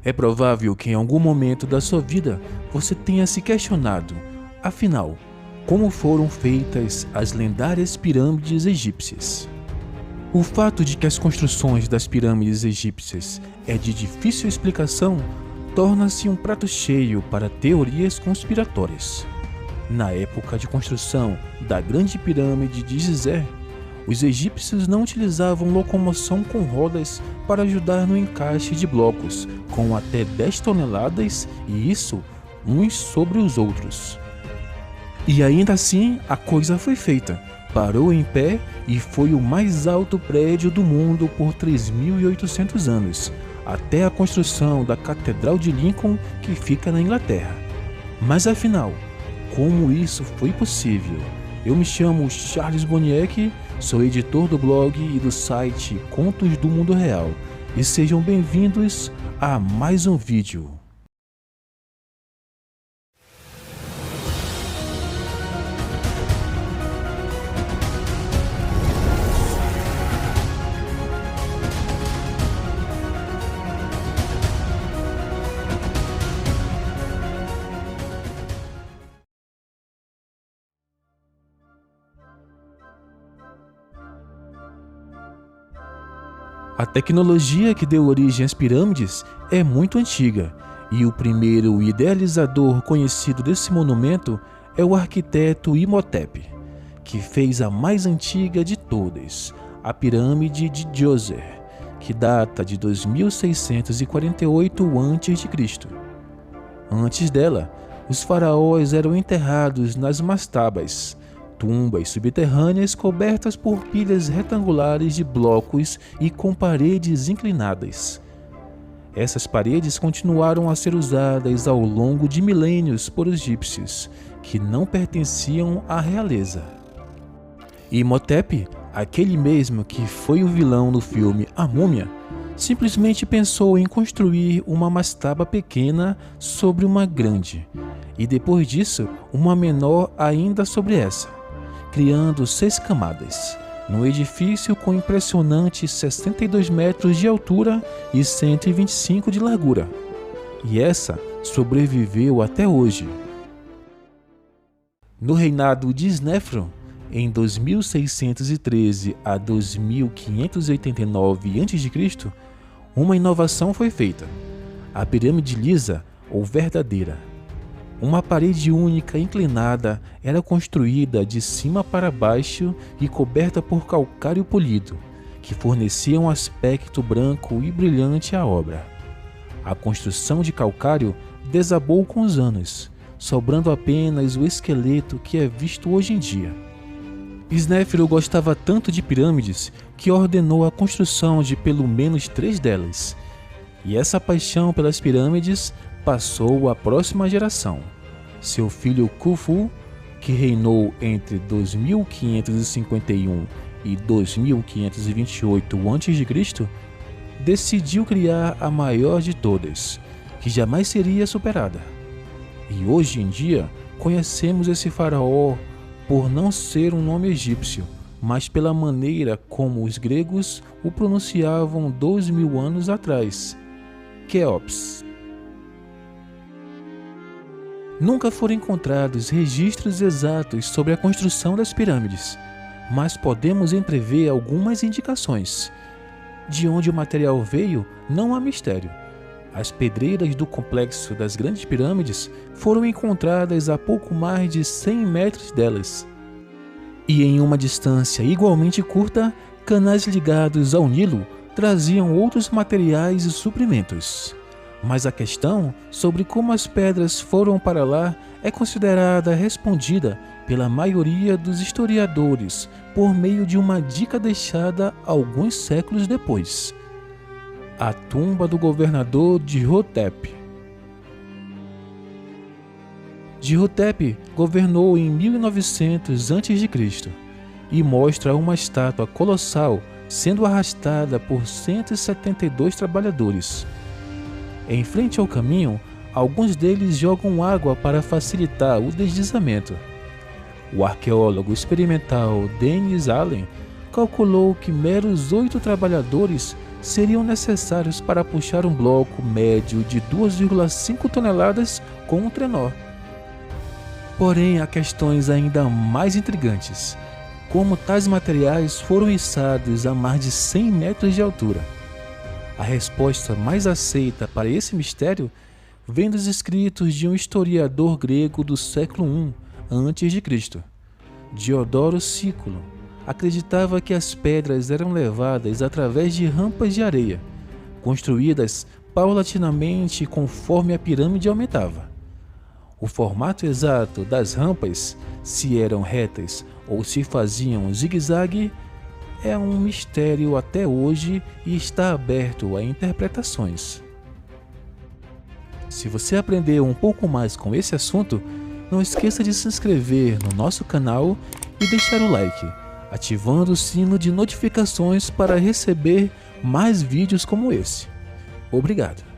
É provável que em algum momento da sua vida você tenha se questionado, afinal, como foram feitas as lendárias pirâmides egípcias. O fato de que as construções das pirâmides egípcias é de difícil explicação torna-se um prato cheio para teorias conspiratórias. Na época de construção da Grande Pirâmide de Gizé, os egípcios não utilizavam locomoção com rodas para ajudar no encaixe de blocos com até 10 toneladas e isso uns sobre os outros. E ainda assim a coisa foi feita, parou em pé e foi o mais alto prédio do mundo por 3.800 anos, até a construção da Catedral de Lincoln, que fica na Inglaterra. Mas afinal, como isso foi possível? Eu me chamo Charles Boniek, sou editor do blog e do site Contos do Mundo Real e sejam bem-vindos a mais um vídeo. A tecnologia que deu origem às pirâmides é muito antiga, e o primeiro idealizador conhecido desse monumento é o arquiteto Imhotep, que fez a mais antiga de todas, a Pirâmide de Djoser, que data de 2648 a.C. Antes dela, os faraós eram enterrados nas mastabas, tumbas subterrâneas cobertas por pilhas retangulares de blocos e com paredes inclinadas. Essas paredes continuaram a ser usadas ao longo de milênios por egípcios, que não pertenciam à realeza. Imhotep, aquele mesmo que foi o vilão no filme A Múmia, simplesmente pensou em construir uma mastaba pequena sobre uma grande, e depois disso, uma menor ainda sobre essa, criando 6 camadas, num edifício com impressionantes 62 metros de altura e 125 de largura. E essa sobreviveu até hoje. No reinado de Snéfron, em 2613 a 2589 a.C., uma inovação foi feita: a pirâmide lisa ou verdadeira. Uma parede única inclinada era construída de cima para baixo e coberta por calcário polido, que fornecia um aspecto branco e brilhante à obra. A construção de calcário desabou com os anos, sobrando apenas o esqueleto que é visto hoje em dia. Snéfron gostava tanto de pirâmides que ordenou a construção de pelo menos 3 delas, e essa paixão pelas pirâmides passou à próxima geração. Seu filho Khufu, que reinou entre 2551 e 2528 a.C., decidiu criar a maior de todas, que jamais seria superada. E hoje em dia conhecemos esse faraó por não ser um nome egípcio, mas pela maneira como os gregos o pronunciavam 2.000 anos atrás, Quéops. Nunca foram encontrados registros exatos sobre a construção das pirâmides, mas podemos entrever algumas indicações. De onde o material veio, não há mistério. As pedreiras do complexo das grandes pirâmides foram encontradas a pouco mais de 100 metros delas. E em uma distância igualmente curta, canais ligados ao Nilo traziam outros materiais e suprimentos. Mas a questão sobre como as pedras foram para lá é considerada respondida pela maioria dos historiadores por meio de uma dica deixada alguns séculos depois: a tumba do governador Dihotep. Dihotep governou em 1900 a.C. e mostra uma estátua colossal sendo arrastada por 172 trabalhadores. Em frente ao caminho, alguns deles jogam água para facilitar o deslizamento. O arqueólogo experimental Dennis Allen calculou que meros 8 trabalhadores seriam necessários para puxar um bloco médio de 2,5 toneladas com um trenó. Porém, há questões ainda mais intrigantes, como tais materiais foram içados a mais de 100 metros de altura. A resposta mais aceita para esse mistério vem dos escritos de um historiador grego do século I a.C., Diodoro Sículo. Acreditava que as pedras eram levadas através de rampas de areia, construídas paulatinamente conforme a pirâmide aumentava. O formato exato das rampas, se eram retas ou se faziam zigue-zague, é um mistério até hoje e está aberto a interpretações. Se você aprendeu um pouco mais com esse assunto, não esqueça de se inscrever no nosso canal e deixar o like, ativando o sino de notificações para receber mais vídeos como esse. Obrigado!